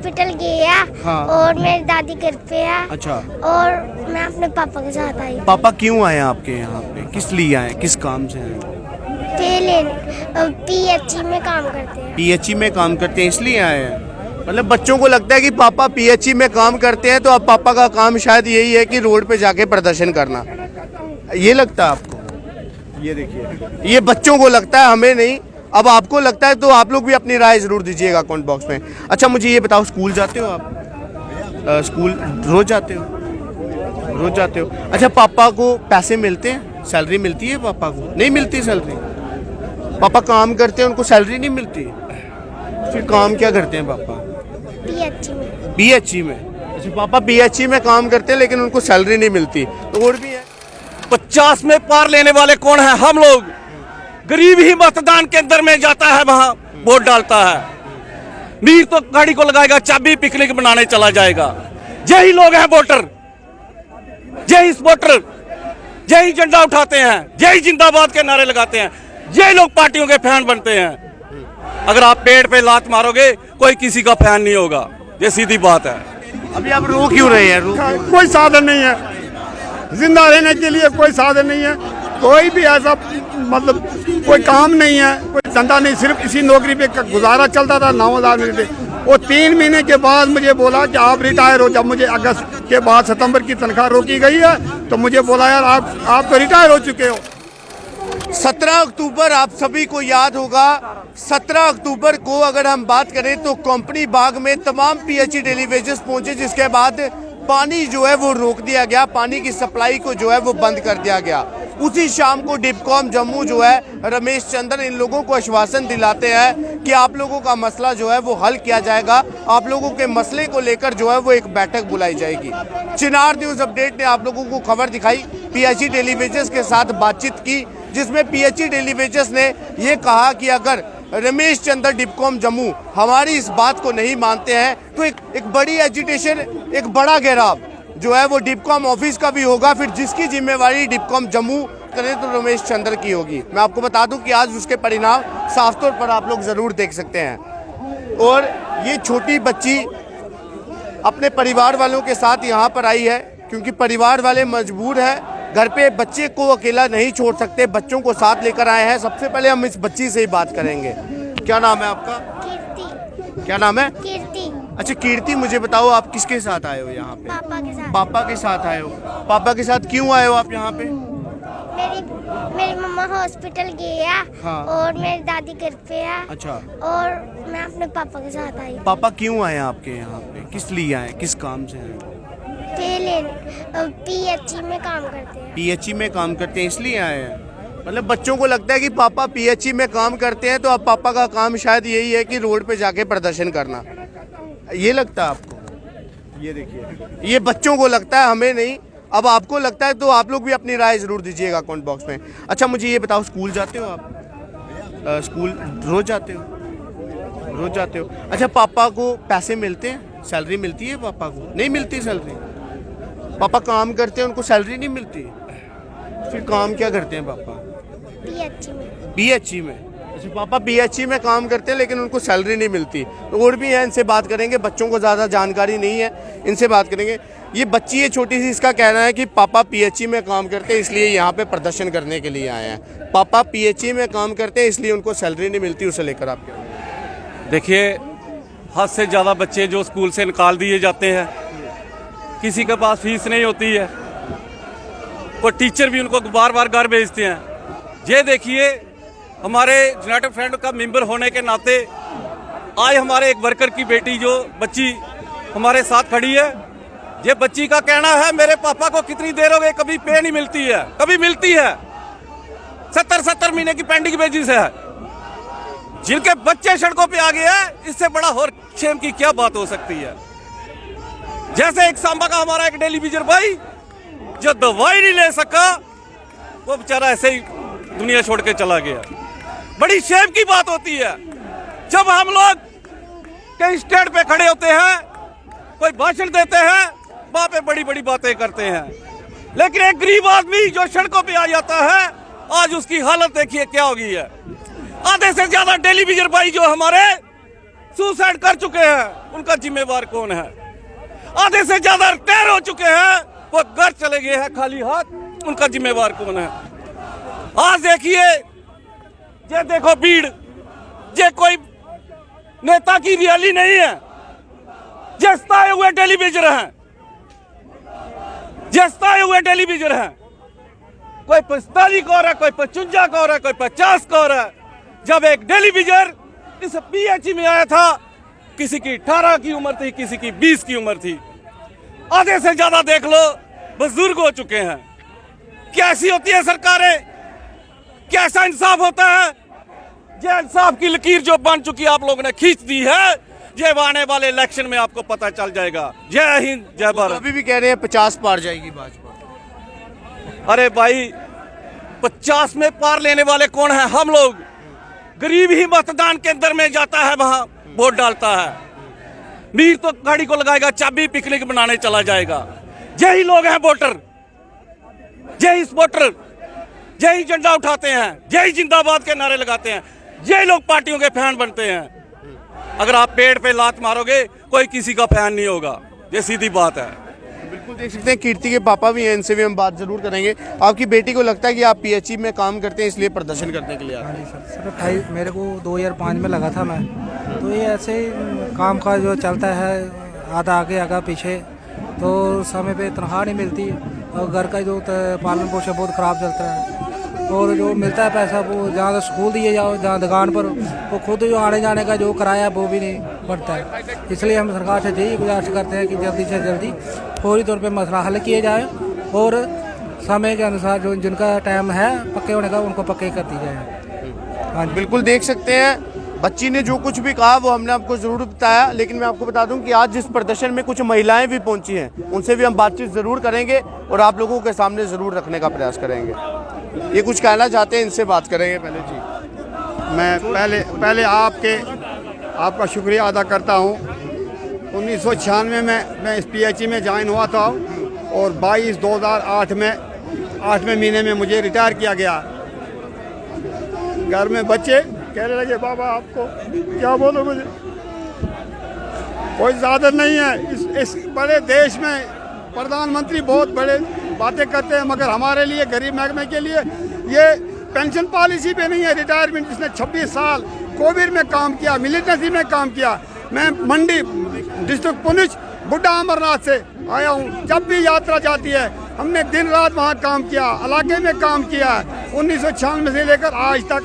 Hospital गया। हाँ। और मेरी दादी घर पे है। अच्छा, और मैं अपने पापा के साथ आई। पापा क्यों आए आपके यहाँ पे, किस लिए आए, किस काम से आए? PHE में काम करते हैं। पीएचई में काम करते हैं इसलिए आए हैं? मतलब बच्चों को लगता है कि पापा पीएचई में काम करते हैं, तो अब पापा का काम शायद यही है कि रोड पे जाके प्रदर्शन करना, ये लगता है आपको? ये देखिए, ये बच्चों को लगता है, हमें नहीं। अब आपको लगता है तो आप लोग भी अपनी राय जरूर दीजिएगा कमेंट बॉक्स में। अच्छा, मुझे ये बताओ, स्कूल जाते हो आप? स्कूल रोज जाते हो? रोज जाते हो। अच्छा, पापा को पैसे मिलते हैं, सैलरी मिलती है पापा को? नहीं मिलती सैलरी। पापा काम करते हैं, उनको सैलरी नहीं मिलती, फिर काम क्या करते हैं पापा? PHE में। पीएचई में। अच्छा, पापा पीएचई में काम करते हैं लेकिन उनको सैलरी नहीं मिलती। तो और भी है। 50 में पार लेने वाले कौन है? हम लोग। गरीब ही मतदान केंद्र में जाता है, वहां वोट डालता है। मीर तो गाड़ी को लगाएगा, चाबी पिकनिक बनाने चला जाएगा। यही लोग हैं वोटर, यही वोटर, यही झंडा उठाते हैं, यही जिंदाबाद के नारे लगाते हैं, यही लोग पार्टियों के फैन बनते हैं। अगर आप पेड़ पे लात मारोगे, कोई किसी का फैन नहीं होगा, ये सीधी बात है। अभी आप रो क्यों रहे हैं? रो क्यों? कोई साधन नहीं है, जिंदा रहने के लिए कोई साधन नहीं है, कोई भी ऐसा मतलब कोई काम नहीं है, कोई धंधा नहीं, सिर्फ इसी नौकरी पे गुजारा चलता था। 9,000 मिलते। वो 3 महीने के बाद मुझे बोला कि आप रिटायर हो। जब मुझे अगस्त के बाद सितंबर की तनख्वाह रोकी गई है, तो मुझे बोला यार आप तो रिटायर हो चुके हो। 17 अक्टूबर आप सभी को याद होगा। 17 अक्टूबर को अगर हम बात करें तो कंपनी बाग में तमाम पीएचई डेली वेजेस पहुंचे, जिसके बाद पानी जो है वो रोक दिया गया, पानी की सप्लाई को जो है वो बंद कर दिया गया। उसी शाम को डिपकॉम जम्मू जो है, रमेश चंद्र इन लोगों को आश्वासन दिलाते हैं कि आप लोगों का मसला जो है वो हल किया जाएगा, आप लोगों के मसले को लेकर जो है वो एक बैठक बुलाई जाएगी। चिनार न्यूज अपडेट ने आप लोगों को खबर दिखाई, पीएचई डेली वेजेस के साथ बातचीत की, जिसमें पीएचई डेली वेजेस ने ये कहा कि अगर रमेश चंद्र डिपकॉम जम्मू हमारी इस बात को नहीं मानते हैं तो एक बड़ी एजिटेशन, एक बड़ा घेराव जो है वो डिपकॉम ऑफिस का भी होगा। फिर जिसकी जिम्मेवारी डिपकॉम जम्मू करे तो रमेश चंद्र की होगी। मैं आपको बता दूं कि आज उसके परिणाम साफ तौर पर आप लोग जरूर देख सकते हैं। और ये छोटी बच्ची अपने परिवार वालों के साथ यहाँ पर आई है, क्योंकि परिवार वाले मजबूर हैं, घर पे बच्चे को अकेला नहीं छोड़ सकते, बच्चों को साथ लेकर आए हैं। सबसे पहले हम इस बच्ची से ही बात करेंगे। क्या नाम है आपका? कीर्ति। क्या नाम है? कीर्ति। अच्छा कीर्ति, मुझे बताओ आप किसके साथ आए हो यहाँ पे? पापा के साथ। पापा के साथ आए हो। पापा के साथ क्यों आए हो आप यहाँ पे? मेरी मम्मा हॉस्पिटल गया। हाँ। और मेरी दादी घर पे है। अच्छा, और मैं अपने पापा के साथ आई। पापा क्यों आए आपके यहाँ पे, किस लिए आए, किस काम से आए? PHE में काम करते हैं। पीएचई में काम करते हैं इसलिए आए हैं? मतलब बच्चों को लगता है कि पापा पीएचई में काम करते हैं, तो अब पापा का काम शायद यही है कि रोड पे जाके प्रदर्शन करना, ये लगता है आपको? ये देखिए, ये बच्चों को लगता है, हमें नहीं। अब आपको लगता है तो आप लोग भी अपनी राय जरूर दीजिएगा कमेंट बॉक्स में। अच्छा, मुझे ये बताओ, स्कूल जाते हो आप? स्कूल रोज जाते हो? रोज जाते हो। अच्छा, पापा को पैसे मिलते हैं, सैलरी मिलती है पापा को? नहीं मिलती सैलरी। पापा काम करते हैं, उनको सैलरी नहीं मिलती, फिर काम क्या करते हैं पापा? PHE में। पीएचई में। अच्छा, पापा पीएचई में काम करते हैं लेकिन उनको सैलरी नहीं मिलती। तो और भी है, इनसे बात करेंगे, बच्चों को ज़्यादा जानकारी नहीं है, इनसे बात करेंगे। ये बच्ची है छोटी सी, इसका कहना है कि पापा पीएचई में काम करते हैं इसलिए यहाँ पे प्रदर्शन करने के लिए आए हैं। पापा पीएचई में काम करते हैं इसलिए उनको सैलरी नहीं मिलती, उसे लेकर आप क्या? देखिए, हद से ज़्यादा बच्चे जो स्कूल से निकाल दिए जाते हैं, किसी के पास फीस नहीं होती है, और टीचर भी उनको बार बार घर भेजते हैं। ये देखिए, हमारे यूनाइटेड फ्रंट का मेंबर होने के नाते आज हमारे एक वर्कर की बेटी जो बच्ची हमारे साथ खड़ी है, ये बच्ची का कहना है मेरे पापा को कितनी देर हो गई कभी पे नहीं मिलती है, कभी मिलती है। 70 महीने की पेंडिंग बेसिस है। जिनके बच्चे सड़कों पे आ गए हैं, इससे बड़ा और शेम की क्या बात हो सकती है। जैसे एक सांबा का हमारा एक डेली विजर भाई जो दवाई नहीं ले सका, वो बेचारा ऐसे ही दुनिया छोड़ के चला गया। बड़ी शेम की बात होती है जब हम लोग कहीं स्टेज पे खड़े होते हैं, कोई भाषण देते हैं, वहां पे बड़ी बड़ी बातें करते हैं, लेकिन एक गरीब आदमी जो सड़कों पे आ जाता है, आज उसकी हालत देखिए क्या हो गई है। आधे से ज्यादा डेली विजर भाई जो हमारे सुसाइड कर चुके हैं, उनका जिम्मेवार कौन है? आधे से ज्यादा रिटायर हो चुके हैं, वो घर चले गए हैं खाली हाथ, उनका जिम्मेवार कौन है? आज देखिए, ये देखो भीड़, ये कोई नेता की रैली नहीं है, ये सताए हुए टेलीविजन है, ये सताए हुए टेलीविजन है। कोई 45 का हो रहा है, कोई 55 का हो रहा है, कोई 50 का हो रहा है। जब एक टेलीविजन इस पीएचई में आया था, किसी की 18 की उम्र थी, किसी की 20 की उम्र थी। आधे से ज्यादा देख लो बुजुर्ग हो चुके हैं। कैसी होती है सरकारें? कैसा इंसाफ होता है? ये इंसाफ की लकीर जो बन चुकी आप लोगों ने खींच दी है, ये आने वाले इलेक्शन में आपको पता चल जाएगा। जय हिंद, जय भारत। अभी भी कह रहे हैं 50 पार जाएगी भाजपा। अरे भाई, 50 में पार लेने वाले कौन है? हम लोग। गरीब ही मतदान केंद्र में जाता है, वहां वोट डालता है। मीर तो गाड़ी को लगाएगा चाबी, पिकनिक बनाने चला जाएगा। यही लोग हैं वोटर, यही वोटर, यही झंडा उठाते हैं, यही जिंदाबाद के नारे लगाते हैं, यही लोग पार्टियों के फैन बनते हैं। अगर आप पेड़ पे लात मारोगे, कोई किसी का फैन नहीं होगा, ये सीधी बात है। बिल्कुल देख सकते हैं, कीर्ति के पापा भी हैं, इनसे भी हम बात जरूर करेंगे। आपकी बेटी को लगता है कि आप पीएचई में काम करते हैं, इसलिए प्रदर्शन करने के लिए आए? हाँ जी सर। भाई मेरे को 2005 में लगा था मैं, तो ये ऐसे ही काम का जो चलता है, आधा आगे आधा पीछे, तो समय पे तनख्वाह नहीं मिलती और घर का जो पालन पोषण बहुत ख़राब चलता है। और जो मिलता है पैसा वो जहाँ स्कूल दिए जाओ, जहाँ दुकान पर, वो खुद जो आने जाने का जो किराया वो भी नहीं बढ़ता है। इसलिए हम सरकार से यही गुजारिश करते हैं कि जल्दी से जल्दी फौरी तौर पे मसला हल किया जाए और समय के अनुसार जो जिनका टाइम है पक्के होने का, उनको पक्के कर दी जाए। हाँ जी, बिल्कुल देख सकते हैं, बच्ची ने जो कुछ भी कहा वो हमने आपको जरूर बताया। लेकिन मैं आपको बता दूं कि आज जिस प्रदर्शन में कुछ महिलाएं भी पहुंची हैं, उनसे भी हम बातचीत जरूर करेंगे और आप लोगों के सामने जरूर रखने का प्रयास करेंगे। ये कुछ कहना चाहते हैं, इनसे बात करेंगे। पहले जी, मैं पहले आपका शुक्रिया अदा करता हूँ। 1996 में मैं इस पीएचई में ज्वाइन हुआ था और 22/2008 में 8वें महीने में मुझे रिटायर किया गया। घर में बच्चे कहने लगे, बाबा आपको क्या बोलो, मुझे कोई साधन नहीं है। इस बड़े देश में प्रधानमंत्री बहुत बड़े बातें करते हैं, मगर हमारे लिए, गरीब महकमे के लिए ये पेंशन पॉलिसी पे नहीं है। रिटायरमेंट जिसने 26 साल कोविड में काम किया, मिलिटेंसी में काम किया। मैं मंडी डिस्ट्रिक्ट पुलिस बुड्ढा अमरनाथ से आया हूँ। जब भी यात्रा जाती है, हमने दिन रात वहाँ काम किया, इलाके में काम किया। 1996 से लेकर आज तक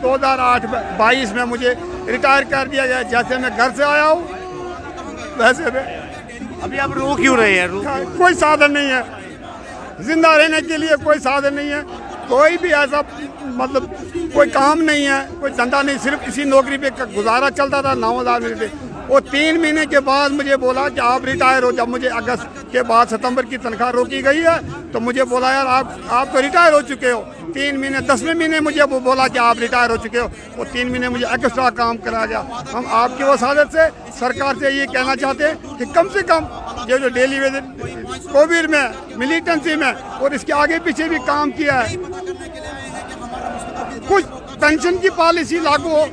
2022 में मुझे रिटायर कर दिया गया। जैसे मैं घर से आया हूँ वैसे में। अभी आप रो क्यों रहे हैं? कोई साधन नहीं है, जिंदा रहने के लिए कोई साधन नहीं है, कोई भी ऐसा मतलब कोई काम नहीं है, कोई धंधा नहीं। सिर्फ इसी नौकरी पे गुजारा चलता था, 9,000 मिलते। वो 3 महीने के बाद मुझे बोला कि आप रिटायर हो। जब मुझे अगस्त के बाद सितंबर की तनख्वाह रोकी गई है, तो मुझे बोला यार आप तो रिटायर हो चुके हो। 3 महीने 10वें महीने मुझे वो बोला कि आप रिटायर हो चुके हो। वो 3 महीने मुझे एक्स्ट्रा काम कराया गया। हम आपकी वसादत से सरकार से ये कहना चाहते हैं कि कम से कम ये जो डेली वेज कोविड में, मिलिटेंसी में और इसके आगे पीछे भी काम किया है, कुछ पेंशन की पॉलिसी लागू हो।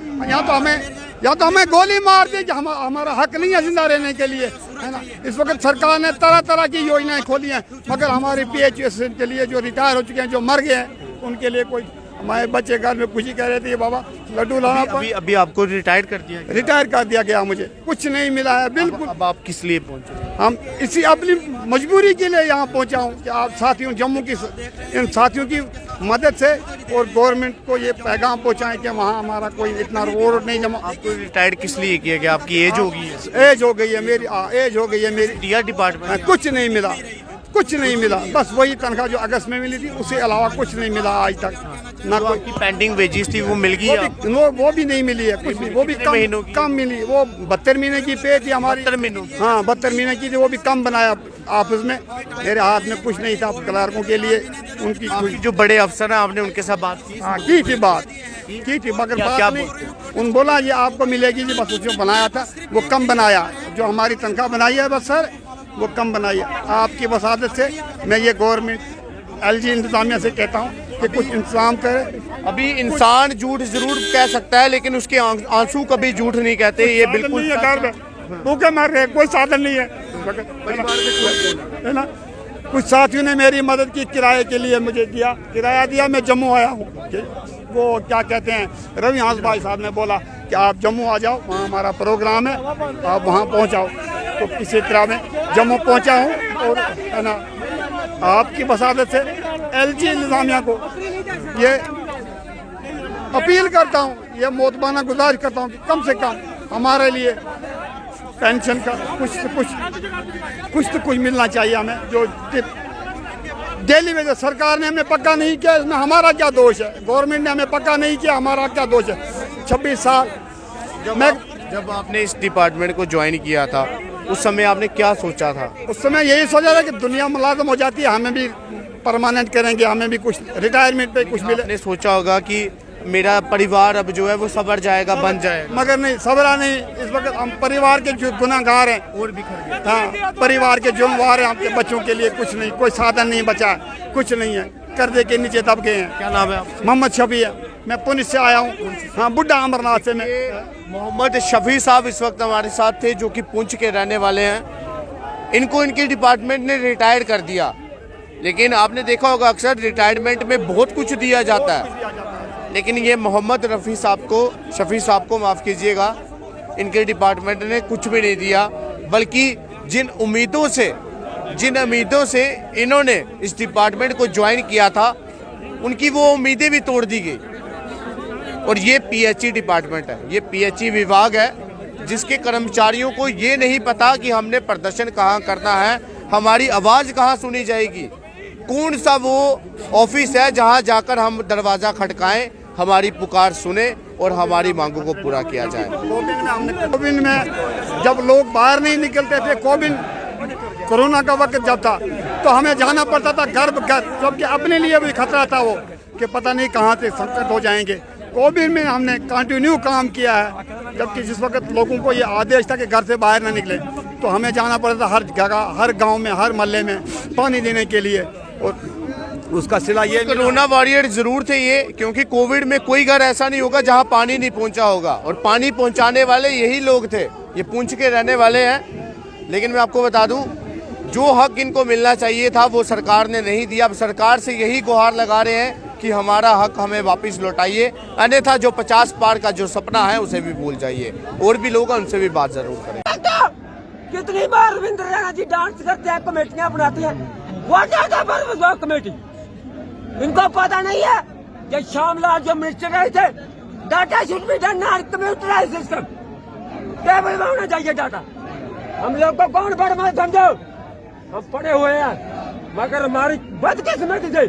या तो हमें गोली मार दे कि हमारा हक नहीं है जिंदा रहने के लिए, है ना। इस वक्त सरकार ने तरह तरह की योजनाएं खोली हैं, मगर हमारे पीएचई के लिए जो रिटायर हो चुके हैं, जो मर गए हैं, उनके लिए कोई। हमारे बच्चे घर में खुशी कह रहे थे, बाबा लड्डू लाना। अभी आपको रिटायर कर दिया गया? रिटायर कर दिया गया, मुझे कुछ नहीं मिला है बिल्कुल। अब आप किस लिए पहुंचे? हम इसी अपनी मजबूरी के लिए यहाँ पहुँचा हूँ कि आप साथियों, जम्मू की इन साथियों की मदद से और गवर्नमेंट को ये पैगाम पहुँचाएं कि वहाँ हमारा कोई इतना रोड नहीं जमा। आपको रिटायर किस लिए किया गया? आपकी एज हो गई है? एज हो गई है मेरी, एज हो गई है मेरी। डीआर डिपार्टमेंट कुछ नहीं मिला, कुछ नहीं मिला। बस वही तनख्वाह जो अगस्त में मिली थी, उसके अलावा कुछ नहीं मिला आज तक। ना कोई पेंडिंग वेजेस थी वो मिल गई? वो भी नहीं मिली है, कुछ भी। वो भी कम मिली। वो 72 महीने की पे थी हमारी। 72 महीने की थी, वो भी कम बनाया ऑफिस में। मेरे हाथ में कुछ नहीं था क्लर्कों के लिए। उनकी जो बड़े अफसर हैं, आपने उनके साथ बात की? हाँ, की थी बात, मगर बात नहीं। उन बोला ये आपको मिलेगी जी, बस जो बनाया था वो कम बनाया। जो हमारी तनख्वाह बनाई है बस सर, वो कम बनाई है। आपकी वसादत से मैं ये गवर्नमेंट LG इंतजामिया से कहता हूँ कि कुछ इंतजाम करे। अभी इंसान झूठ जरूर कह सकता है, लेकिन उसके आंसू कभी झूठ नहीं कहते। ये बिल्कुल नहीं है, घर में भूखे मर रहे, कोई साधन नहीं है। है ना, कुछ साथियों ने मेरी मदद की, किराए के लिए मुझे दिया, किराया दिया, मैं जम्मू आया हूँ। वो क्या कहते हैं, रवि हंस भाई साहब ने बोला कि आप जम्मू आ जाओ, वहाँ हमारा प्रोग्राम है, आप वहाँ पहुँचाओ। तो किसी तरह मैं जम्मू पहुँचा हूँ और है ना, आपकी वसादत से LG इंतजामिया को ये अपील करता हूँ, ये मोतबाना गुजारिश करता हूँ कि कम से कम हमारे लिए पेंशन का कुछ तो कुछ मिलना चाहिए हमें। जो डेली वेज सरकार ने हमें पक्का नहीं किया, इसमें हमारा क्या दोष है? गवर्नमेंट ने हमें पक्का नहीं किया, हमारा क्या दोष है? 26 साल जब आपने इस डिपार्टमेंट को ज्वाइन किया था, उस समय आपने क्या सोचा था? उस समय यही सोचा था कि दुनिया मुलाजम हो जाती है, हमें भी परमानेंट करेंगे, हमें भी कुछ रिटायरमेंट पे कुछ मिले। आपने सोचा होगा कि मेरा परिवार अब जो है वो सबर जाएगा, बन जाएगा, मगर नहीं, सबरा नहीं। इस वक्त हम परिवार के जो गुनाहगार हैं और बिखर गए। हाँ, परिवार के जुम्मेवार हैं, आपके बच्चों के लिए कुछ नहीं, कोई साधन नहीं बचा, कुछ नहीं है, कर्जे के नीचे दब गए हैं। क्या नाम है आपका? मोहम्मद शफी है, मैं पुलिस से आया हूँ। हाँ, बुड्ढा अमरनाथ से मैं। मोहम्मद शफी साहब इस वक्त हमारे साथ थे, जो कि पुंछ के रहने वाले हैं। इनको इनके डिपार्टमेंट ने रिटायर कर दिया, लेकिन आपने देखा होगा अक्सर रिटायरमेंट में बहुत कुछ दिया जाता है, लेकिन ये मोहम्मद शफी साहब को माफ़ कीजिएगा, इनके डिपार्टमेंट ने कुछ भी नहीं दिया, बल्कि जिन उम्मीदों से इन्होंने इस डिपार्टमेंट को ज्वाइन किया था, उनकी वो उम्मीदें भी तोड़ दी गई। और ये PHE डिपार्टमेंट है, ये PHE विभाग है, जिसके कर्मचारियों को ये नहीं पता कि हमने प्रदर्शन कहाँ करना है, हमारी आवाज़ कहाँ सुनी जाएगी, कौन सा वो ऑफिस है जहाँ जाकर हम दरवाज़ा खटकाएं, हमारी पुकार सुने और हमारी मांगों को पूरा किया जाए। कोविड में जब लोग बाहर नहीं निकलते थे, कोरोना का वक्त जब था, तो हमें जाना पड़ता था घर, जबकि अपने लिए भी खतरा था वो कि पता नहीं कहाँ से संकट हो जाएंगे। कोविड में हमने कंटिन्यू काम किया है, जबकि जिस वक्त लोगों को ये आदेश था कि घर से बाहर ना निकले, तो हमें जाना पड़ता था हर जगह, हर गांव में, हर मोहल्ले में पानी देने के लिए। और उसका सिला ये कोरोना वॉरियर जरूर थे ये, क्योंकि कोविड में कोई घर ऐसा नहीं होगा जहां पानी नहीं पहुंचा होगा, और पानी पहुंचाने वाले यही लोग थे, ये पुंछ के रहने वाले हैं। लेकिन मैं आपको बता दूं, जो हक इनको मिलना चाहिए था वो सरकार ने नहीं दिया। अब सरकार से यही गुहार लगा रहे हैं कि हमारा हक हमें वापस लौटाइए, अन्यथा जो 50 पार का जो सपना है उसे भी भूल जाइए। और भी लोग हैं, उनसे भी बात जरूर करें। कितनी बार रविंद्र रैना जी डांस करते हैं, कमेटियां बनाती हैं, वो कमेटी, इनको पता नहीं है कि श्यामलाल जो मिनिस्टर रहे थे, data should be done on computerised system, table में होना चाहिए डाटा। हम लोग को कौन बड़ मत समझो, हम पढ़े हुए हैं, मगर हमारी बदकिस्मती थी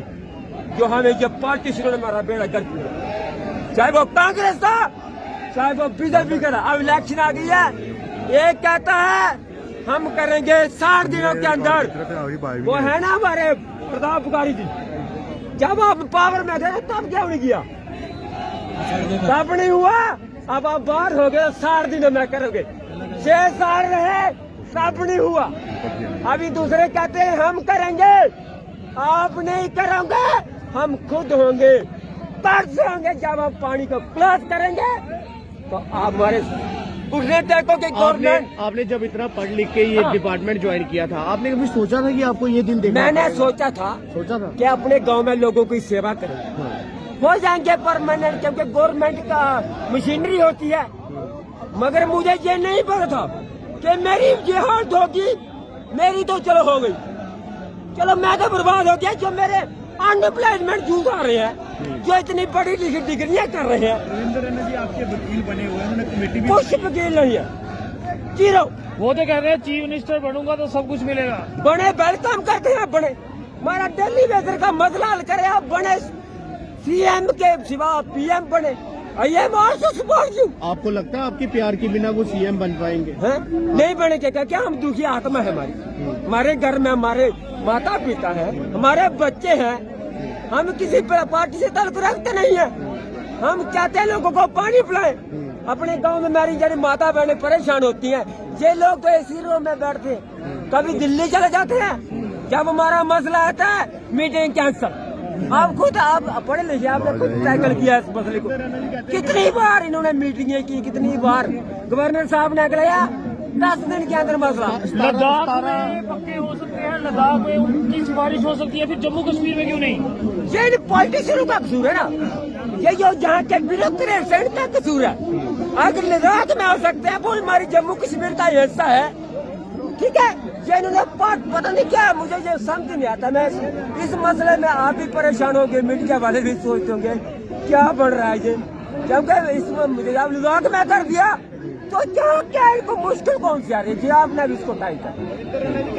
जो हमें ये पार्टीशन ने हमारा बेड़ा गर्क किया, चाहे वो कांग्रेस था, चाहे वो बीजेपी का। अब इलेक्शन आ गई है, एक कहता है हम करेंगे 60 दिनों के अंदर, वो है ना हमारे प्रताप पुकारी जी, जब आप पावर में थे तब क्यों नहीं किया, तब नहीं हुआ। अब आप बाहर हो गए, 60 दिनों में करोगे, 6 साल रहे तब नहीं हुआ। अभी दूसरे कहते हैं हम करेंगे, आप नहीं करोगे, हम खुद होंगे, तर्ज होंगे। जब आप पानी को क्लोज करेंगे तो आप हमारे उसने देखो कि गवर्नमेंट। आपने जब इतना पढ़ लिख के ये डिपार्टमेंट ज्वाइन किया था, आपने कभी सोचा था कि आपको ये दिन देखना? मैंने सोचा था कि अपने गांव में लोगों की सेवा करें, हो जाएंगे परमानेंट, क्योंकि गवर्नमेंट का मशीनरी होती है। मगर मुझे ये नहीं पता था कि मेरी ये हालत होगी। मेरी तो चलो हो गई, चलो मैं तो बर्बाद हो गया। जो मेरे अनएम्प्लॉयमेंट यूथ आ रहे हैं, जो इतनी बड़ी लिखी डिग्रियां कर रहे हैं, रविंद्र रैना जी आपके वकील बने हुए हैं, उन्होंने कमेटी भी कुछ वकील नहीं है, जीरो। वो तो कह रहे हैं चीफ मिनिस्टर बनूंगा तो सब कुछ मिलेगा। बने वेलकम करते हैं, बने हमारा दिल्ली वेदर का मसला हल करे, आप बने CM के सिवा PM बने। I am also support you। आपको लगता है आपकी प्यार के बिना वो CM बन पाएंगे? है? नहीं बनेंगे क्या? हम दुखी आत्मा है हमारे घर में हमारे माता पिता है, हमारे बच्चे हैं, हम किसी पार्टी से ताल्लुक रखते नहीं है। हम चाहते हैं लोगों को पानी पिलाएं। अपने गांव में हमारी जब माता बहनें परेशान होती हैं, ये लोग तो AC रूम में बैठते हैं, कभी दिल्ली चले जाते हैं। जब हमारा मसला आता है मीटिंग कैंसल, आप खुद आप पढ़े लिखे, आपने खुद टैकल किया इस मसले को। कितनी बार इन्होंने मीटिंगें की, कितनी बार गवर्नर साहब ने अगलाया 10 दिन के अंदर मसला। लद्दाख में पक्के हो सकते हैं, लद्दाख में उनकी सिफारिश हो सकती है, फिर जम्मू कश्मीर में क्यों नहीं? ये पॉलिटिशियनों का कसूर है ना, ये जो जहाँ के ब्यूरोक्रेट है इनका कसूर है। अगर लद्दाख में हो सकते हैं वो हमारी जम्मू कश्मीर का हिस्सा है, ठीक है। ये इन्होंने पता नहीं क्या, मुझे ये समझ नहीं आता। मैं इस मसले में आप भी परेशान होंगे, मीडिया वाले भी सोचते होंगे क्या बढ़ रहा है ये, क्योंकि इसमें मुझे आप लद्दाख में कर दिया तो क्या इनको मुश्किल कौन सी आ रही है जी? आपने भी इसको टाइट कर,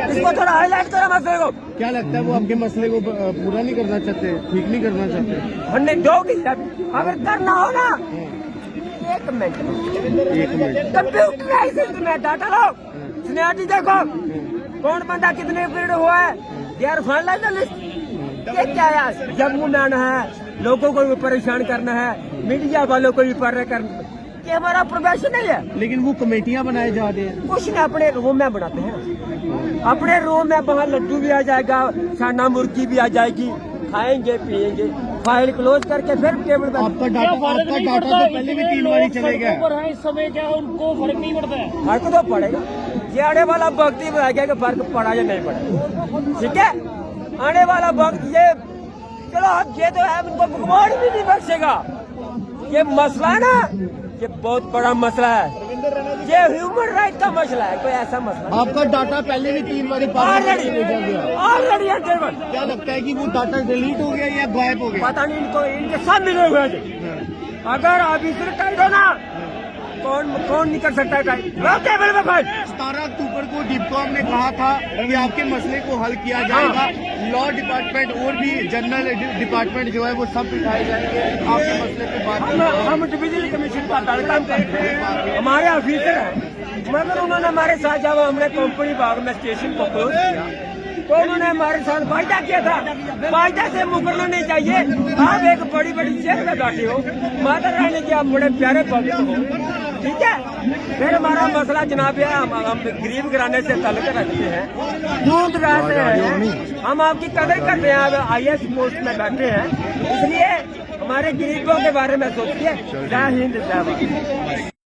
इसको थोड़ा हाईलाइट करा मसले को। क्या लगता है वो आपके मसले को पूरा नहीं करना चाहते, ठीक नहीं करना चाहते? हमने दोगी अगर करना हो ना, 1 मिनट कंप्यूटराइज में डाटा लो, सिनेरियो देखो कौन बंदा कितने पीरियड हुआ है, दे आर फाइनलाइज लिस्ट। ये क्या है, जम्मू में आना है, लोगों को भी परेशान करना है, मीडिया वालों को भी परेशान करना, ये हमारा प्रोफेशन नहीं है। लेकिन वो कमेटियां बनाए जा रहे हैं, कुछ नहीं, अपने रूम में बनाते हैं, अपने रूम में वहाँ लड्डू भी आ जाएगा, छाना मुर्गी भी आ जाएगी, खाएंगे पिएंगे, फाइल क्लोज करके फिर टेबल पर। आपका डाटा तो पहले भी 3 बार चले गया। इस समय क्या उनको फर्क नहीं पड़ता है? फर्क तो पड़ेगा, ये आने वाला वक्त ही बताएगा कि फर्क पड़ा या नहीं पड़ा, ठीक है। आने वाला वक्त ये, चलो अब ये तो है, उनको भगवान भी नहीं बख्शेगा। ये मसला है ना, ये बहुत बड़ा मसला है, ये ह्यूमन राइट का मसला है, कोई ऐसा मसला। आपका डाटा पहले भी 3 बार ऑलरेडी क्या लगता है कि वो डाटा डिलीट हो गया या गायब हो गया? पता नहीं, इनको इनके साथ मिले हुए हैं। अगर ऑफिसर टाइट हो ना, कौन नहीं कर सकता है टाइट? टेबल पे फाइल। 17 अक्टूबर को डिपकॉम ने कहा था कि आपके मसले को हल किया जाएगा, लॉ डिपार्टमेंट और भी जनरल डिपार्टमेंट जो है वो सब बिठाए जाएंगे आपके मसले पे बात। हम बिजली कमीशन का काम करते हैं, हमारे ऑफिसर हैं, मगर उन्होंने हमारे साथ जब हमने कंपनी बाग में स्टेशन को क्लोज किया तो उन्होंने हमारे साथ वायदा किया था, वायदा से मुकरना नहीं चाहिए। आप एक बड़ी बड़ी चेयर में बैठे हो, माता रानी के आप बड़े प्यारे भक्त हो, ठीक है। फिर हमारा मसला जनाब है, हम गरीब घराने से ताल्लुक रखते हैं, दूध रात हैं, हम आपकी कदर करते हैं, आप IAS पोस्ट में बैठे हैं, इसलिए हमारे गरीबों के बारे में सोचिए। जय हिंद, जय भारत।